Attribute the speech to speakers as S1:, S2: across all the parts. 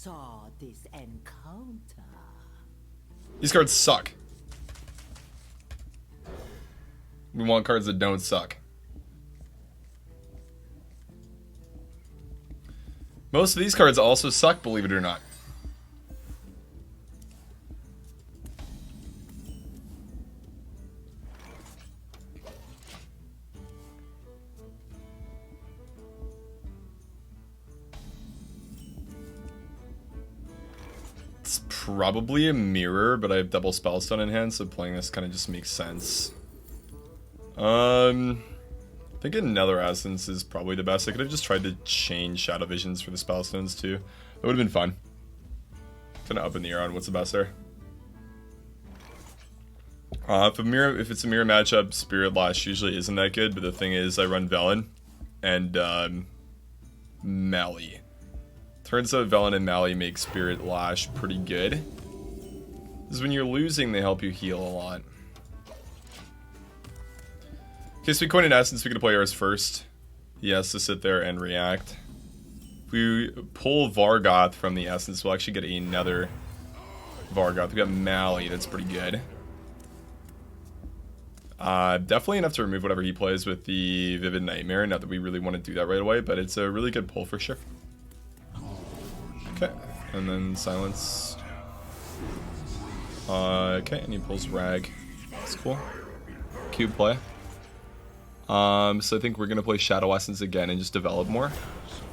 S1: saw this encounter.
S2: These cards suck. We want cards that don't suck. Most of these cards also suck, believe it or not. It's probably a mirror, but I have double Spellstone in hand, so playing this kind of just makes sense. I think another Essence is probably the best. I could have just tried to change Shadow Visions for the Spellstones too. That would have been fun. Kind of up in the air on what's the best there. If it's a mirror matchup, Spirit Lash usually isn't that good, but the thing is I run Velen and Mally. Turns out Velen and Mally make Spirit Lash pretty good. Because when you're losing, they help you heal a lot. Okay, so we coin an Essence, we can play ours first. He has to sit there and react. If we pull Vargoth from the Essence, we'll actually get another Vargoth. We got Mally, that's pretty good. Definitely enough to remove whatever he plays with the Vivid Nightmare, not that we really want to do that right away, but it's a really good pull for sure. Okay, and then Silence. Okay, and he pulls Rag. That's cool. Cute play. So I think we're gonna play Shadow Essence again and just develop more.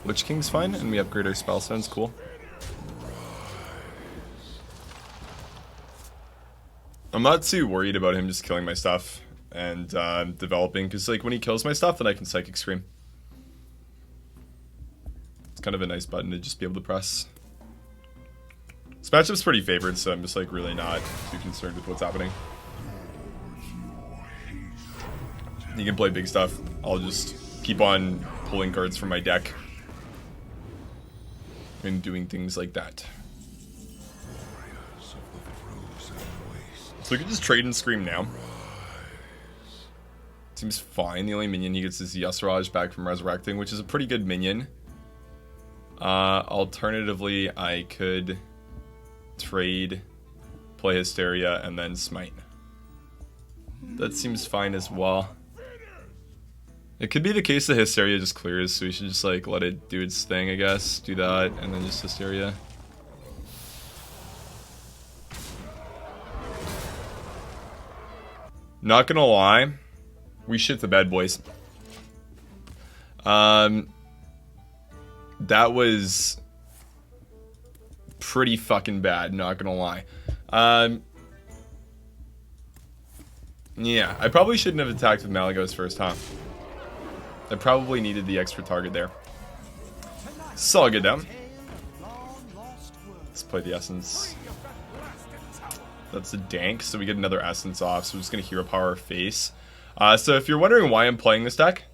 S2: Witch King's fine, and we upgrade our Spellstones, cool. I'm not too worried about him just killing my stuff and developing, because like when he kills my stuff, then I can Psychic Scream. It's kind of a nice button to just be able to press. This matchup's pretty favored, so I'm just like really not too concerned with what's happening. You can play big stuff. I'll just keep on pulling cards from my deck and doing things like that. So we can just trade and Scream now. Seems fine. The only minion he gets is Yasraj back from Resurrecting, which is a pretty good minion. Alternatively, I could trade, play Hysteria, and then Smite. That seems fine as well. It could be the case that Hysteria just clears, so we should just like let it do its thing, I guess. Do that, and then just Hysteria. Not gonna lie, we shit the bed, boys. That was pretty fucking bad, not gonna lie. Yeah, I probably shouldn't have attacked with Malygos first, huh? I probably needed the extra target there. It's all good down. Let's play the Essence. That's the Dank, so we get another Essence off, so we're just going to Hero Power face. So if you're wondering why I'm playing this deck,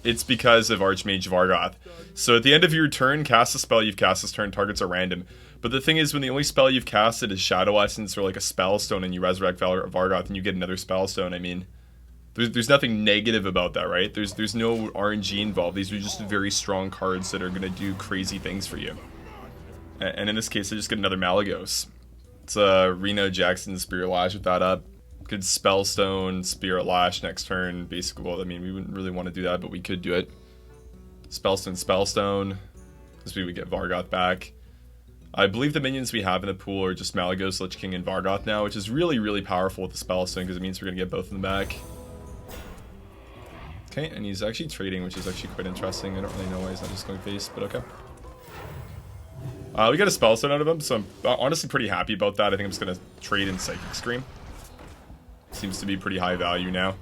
S2: it's because of Archmage Vargoth. So at the end of your turn, cast a spell you've cast this turn, targets are random. But the thing is, when the only spell you've casted is Shadow Essence or like a Spellstone and you resurrect Vargoth and you get another Spellstone, I mean, there's nothing negative about that, right? There's no RNG involved. These are just very strong cards that are going to do crazy things for you. And in this case, I just get another Malygos. It's Reno Jackson Spirit Lash with that up. Could Spellstone, Spirit Lash next turn. Basically, well, I mean, we wouldn't really want to do that, but we could do it. Spellstone. Because we would get Vargoth back. I believe the minions we have in the pool are just Malygos, Lich King, and Vargoth now, which is really, really powerful with the Spellstone, because it means we're going to get both of them back. Okay, and he's actually trading, which is actually quite interesting. I don't really know why he's not just going face, but okay. We got a Spellstone out of him, so I'm honestly pretty happy about that. I think I'm just going to trade in Psychic Scream. Seems to be pretty high value now.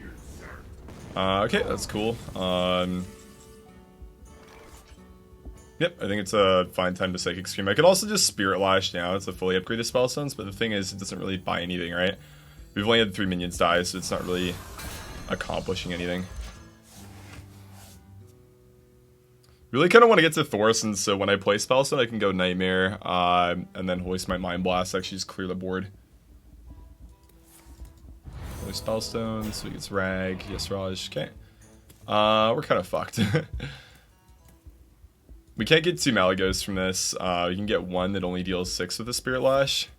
S2: Okay, that's cool. Yep, I think it's a fine time to Psychic Scream. I could also just Spirit Lash now. It's a fully upgraded Spellstones, but the thing is, it doesn't really buy anything, right? We've only had 3 minions die, so it's not really accomplishing anything. Really kind of want to get to Thorson, so when I play Spellstone, I can go Nightmare, and then Holy Smite Mind Blast, actually just clear the board. Holy Spellstone, so he gets Rag, yes Raj, okay. We're kind of fucked. We can't get 2 Malagos from this. We can get 1 that only deals 6 with the Spirit Lash.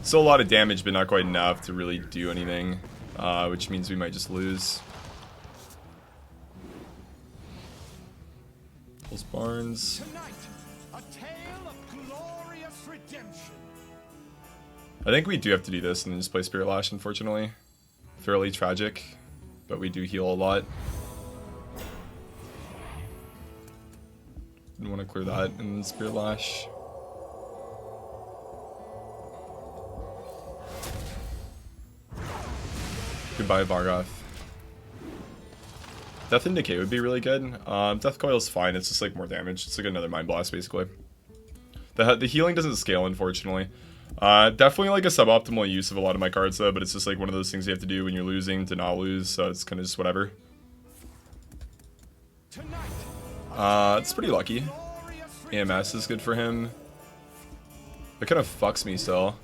S2: Still a lot of damage, but not quite enough to really do anything. Which means we might just lose. Pulse Barnes. I think we do have to do this and then just play Spirit Lash, unfortunately. Fairly tragic, but we do heal a lot. Didn't want to clear that and then Spirit Lash. Goodbye, Vargoth. Death and Decay would be really good. Death Coil is fine, it's just like more damage. It's like another Mind Blast, basically. The healing doesn't scale, unfortunately. Definitely like a suboptimal use of a lot of my cards, though, but it's just like one of those things you have to do when you're losing to not lose, so it's kind of just whatever. It's pretty lucky. AMS is good for him. That kind of fucks me still.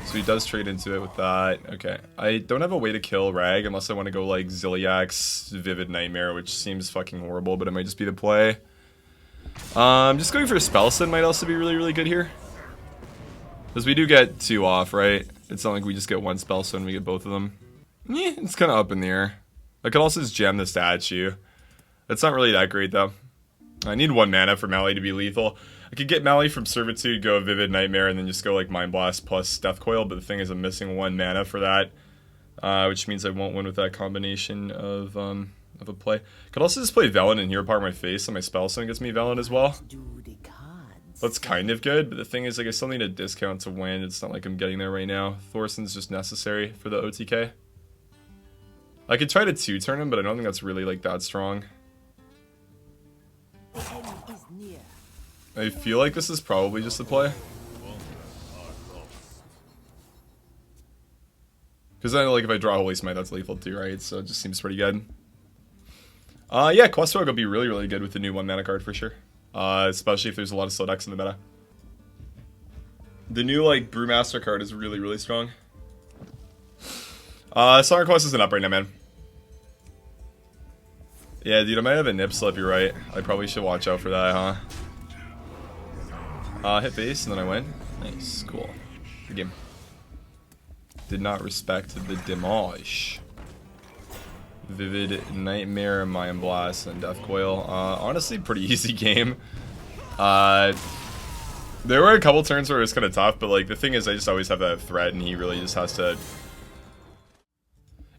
S2: So he does trade into it with that. Okay. I don't have a way to kill Rag unless I want to go like Zilliax, Vivid Nightmare, which seems fucking horrible, but it might just be the play. Just going for a Spell Sin might also be really, really good here. Because we do get 2 off, right? It's not like we just get 1 Spell Sin, we get both of them. Yeah, it's kind of up in the air. I could also just gem the statue. That's not really that great, though. I need 1 mana for Mally to be lethal. I could get Mally from Servitude, go Vivid Nightmare, and then just go like Mind Blast plus Death Coil, but the thing is I'm missing 1 mana for that. Which means I won't win with that combination of a play. Could also just play Velen and Hero Power my face, and my Spell Sin gets me Velen as well. That's kind of good, but the thing is, like, I still need a discount to win. It's not like I'm getting there right now. Thorson's just necessary for the OTK. I could try to 2-turn him, but I don't think that's really, like, that strong. I feel like this is probably just the play. Because I know, like, if I draw Holy Smite, that's lethal too, right? So it just seems pretty good. Yeah, Quest Rogue will be really, really good with the new 1 mana card for sure. Especially if there's a lot of slow decks in the meta. The new, like, Brewmaster card is really, really strong. Song Quest isn't up right now, man. Yeah, dude, I might have a nip slip, you're right. I probably should watch out for that, huh? Hit base, and then I win. Nice, cool. Good game. Did not respect the demolish. Vivid Nightmare, Mind Blast, and Death Coil. Honestly, pretty easy game. There were a couple turns where it was kind of tough, but like the thing is, I just always have that threat, and he really just has to.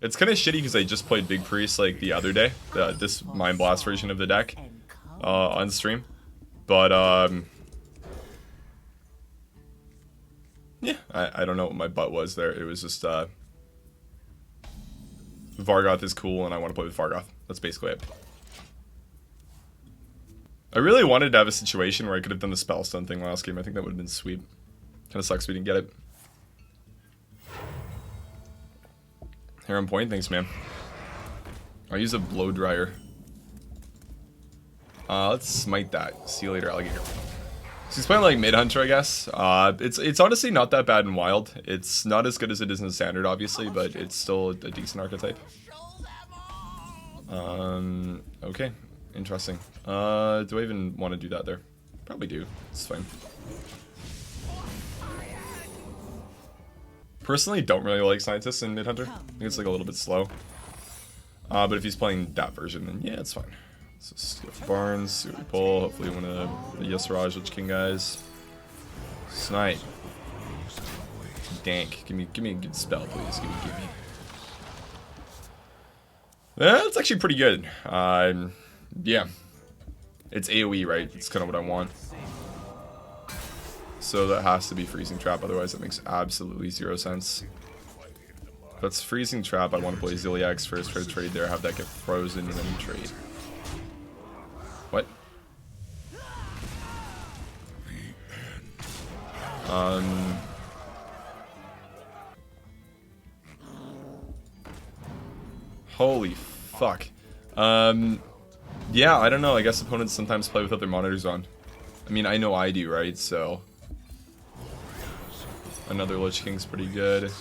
S2: It's kind of shitty because I just played Big Priest like the other day, this Mind Blast version of the deck, on stream, but yeah, I don't know what my butt was there. It was just Vargoth is cool, and I want to play with Vargoth. That's basically it. I really wanted to have a situation where I could have done the Spellstone thing last game. I think that would have been sweet. Kind of sucks we didn't get it. Hair on point, thanks, man. I'll use a blow dryer. Let's smite that. See you later, alligator. So he's playing like mid hunter, I guess. It's honestly not that bad in wild. It's not as good as it is in standard, obviously, but it's still a decent archetype. Okay, interesting. Do I even want to do that there? Probably do. It's fine. Personally, don't really like scientists in mid hunter. I think it's like a little bit slow. But if he's playing that version, then yeah, it's fine. So steal for Barnes, see what we pull. Hopefully one of the Yesaraj Lich King guys. Snipe. Dank. Give me a good spell, please. Give me. That's actually pretty good. Yeah. It's AoE, right? It's kind of what I want. So that has to be Freezing Trap, otherwise that makes absolutely 0 sense. If that's Freezing Trap, I want to play Zilliax first for a trade there, have that get frozen and then trade. What? Holy fuck. Yeah, I don't know. I guess opponents sometimes play with other monitors on. I mean, I know I do, right? So another Lich King's pretty good.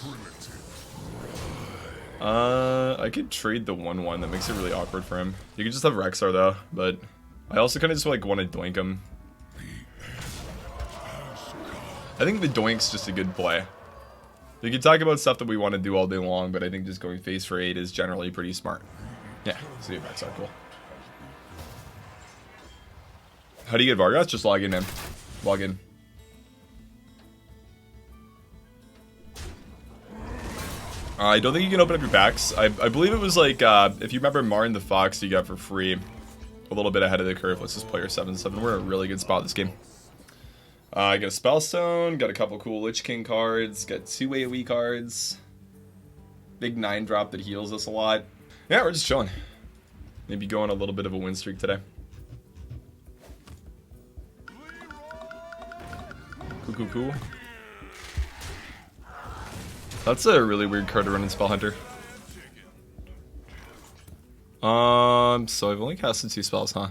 S2: I could trade the 1/1. That makes it really awkward for him. You could just have Rexar though, but I also kind of just like want to doink him. I think the doink's just a good play. We can talk about stuff that we want to do all day long, but I think just going face for 8 is generally pretty smart. Yeah, see if that's cool. How do you get Vargas? Just log in, man. Log in. I don't think you can open up your packs. I believe it was like, if you remember Martin the Fox, you got for free. A little bit ahead of the curve. Let's just play our 7-7. We're in a really good spot this game. I got a Spellstone, got a couple cool Lich King cards, got 2 AoE cards. Big 9-drop that heals us a lot. Yeah, we're just chilling. Maybe go on a little bit of a win streak today. Cool. That's a really weird card to run in Spell Hunter. So I've only casted 2 spells, huh?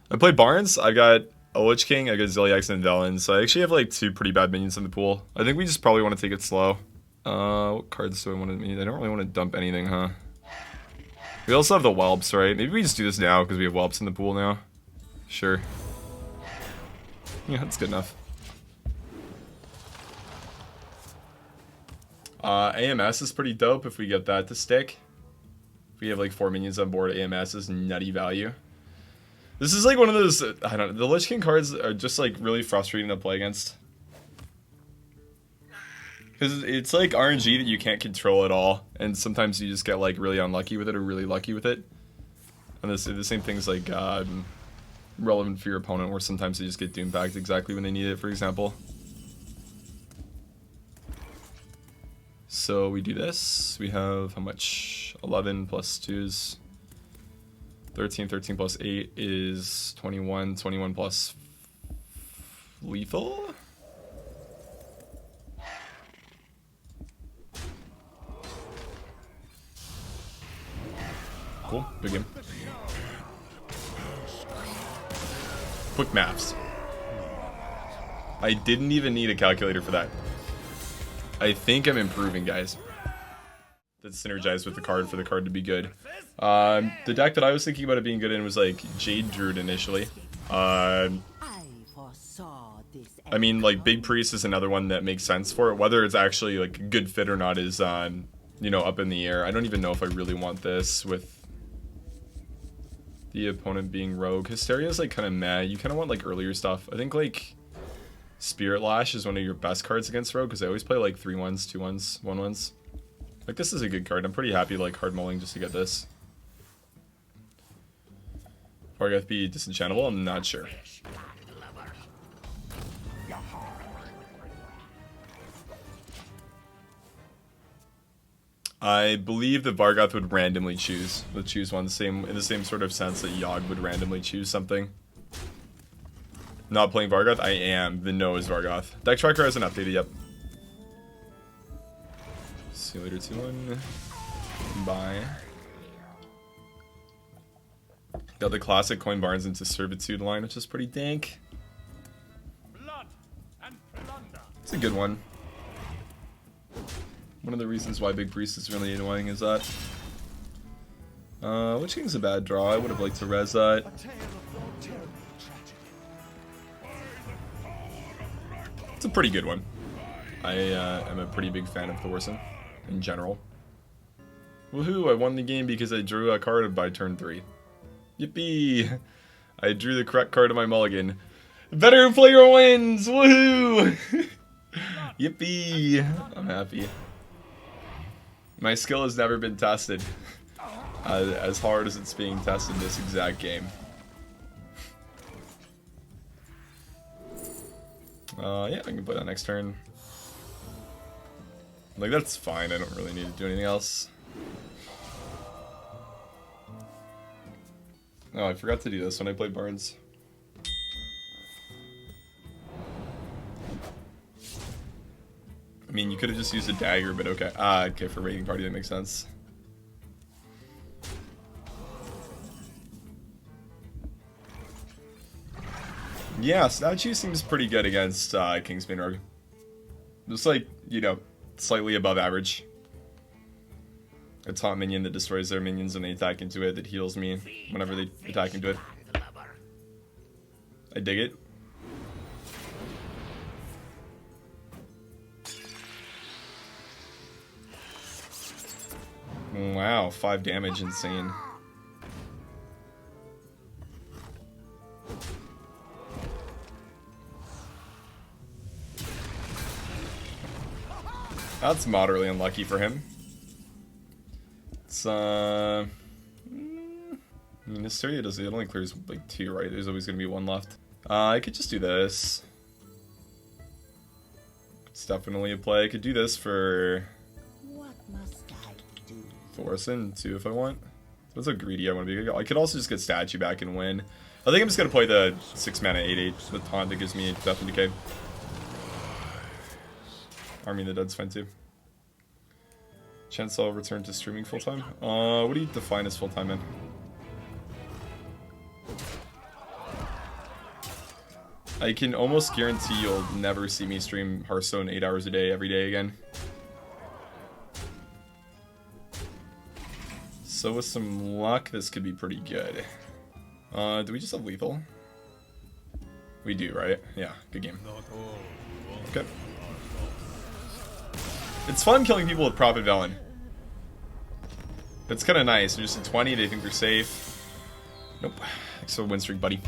S2: I played Barnes. I got a Lich King, I got Zilliax and Velen, so I actually have like 2 pretty bad minions in the pool. I think we just probably want to take it slow. What cards do I want to mean? I don't really want to dump anything, huh? We also have the Whelps, right? Maybe we just do this now because we have Whelps in the pool now. Sure. Yeah, that's good enough. AMS is pretty dope if we get that to stick. If we have like 4 minions on board, AMS is nutty value. This is like one of those, I don't know, the Lich King cards are just like really frustrating to play against. Because it's like RNG that you can't control at all, and sometimes you just get like really unlucky with it or really lucky with it. And the same thing's like relevant for your opponent, where sometimes they just get doom packed exactly when they need it, for example. So we do this. We have how much? 11 plus 2s. 13 plus 8 is 21. 21 plus lethal? Cool. Big game. Quick maths. I didn't even need a calculator for that. I think I'm improving, guys. That's synergized with the card for the card to be good. The deck that I was thinking about it being good in was like Jade Druid initially. I mean, like Big Priest is another one that makes sense for it. Whether it's actually like a good fit or not is, you know, up in the air. I don't even know if I really want this with the opponent being Rogue. Hysteria is like kind of meh. You kind of want like earlier stuff. I think like Spirit Lash is one of your best cards against Rogue because I always play like 3-1s, 2-1s, 1-1s. Like this is a good card. I'm pretty happy like hard mulling just to get this. Vargoth be disenchantable? I'm not sure. I believe that Vargoth would randomly choose. Would choose one in the same sort of sense that Yogg would randomly choose something. Not playing Vargoth? I am. The no is Vargoth. Deck Tracker hasn't updated yet. See you later, 2-1. Bye. Got the classic Coin Barnes into Servitude line, which is pretty dank. It's a good one. One of the reasons why Big Priest is really annoying is that. Which King's a bad draw? I would have liked to res that. It's a pretty good one. I am a pretty big fan of Thorson in general. Woohoo, I won the game because I drew a card by turn 3. Yippee! I drew the correct card of my mulligan. Better player wins! Woohoo! Yippee! I'm happy. My skill has never been tested as hard as it's being tested this exact game. Yeah, I can play that next turn. Like, that's fine. I don't really need to do anything else. Oh, I forgot to do this when I played Barnes. I mean, you could have just used a dagger, but okay. Okay, for raiding party, that makes sense. Yeah, Statue seems pretty good against Kingsbane Rogue. Just like, you know, slightly above average. A top minion that destroys their minions when they attack into it, that heals me whenever they attack into it. I dig it. Wow, 5 damage, insane. That's moderately unlucky for him. It's I mean, Hysteria does it only clears like 2, right? There's always gonna be 1 left. I could just do this. It's definitely a play. I could do this for
S1: What must I do?
S2: Thorson too if I want. That's how greedy I want to be. I could also just get Statue back and win. I think I'm just gonna play the 6 mana 8/8 the taunt that gives me Death and Decay. Army of the Dead's fine too. Chance I'll return to streaming full time. What do you define as full time in? I can almost guarantee you'll never see me stream Hearthstone 8 hours a day every day again. So with some luck, this could be pretty good. Do we just have lethal? We do, right? Yeah, good game. Okay. It's fun killing people with Prophet Velen. That's kind of nice. They're just at 20, they think they're safe. Nope. Thanks for the win streak, buddy.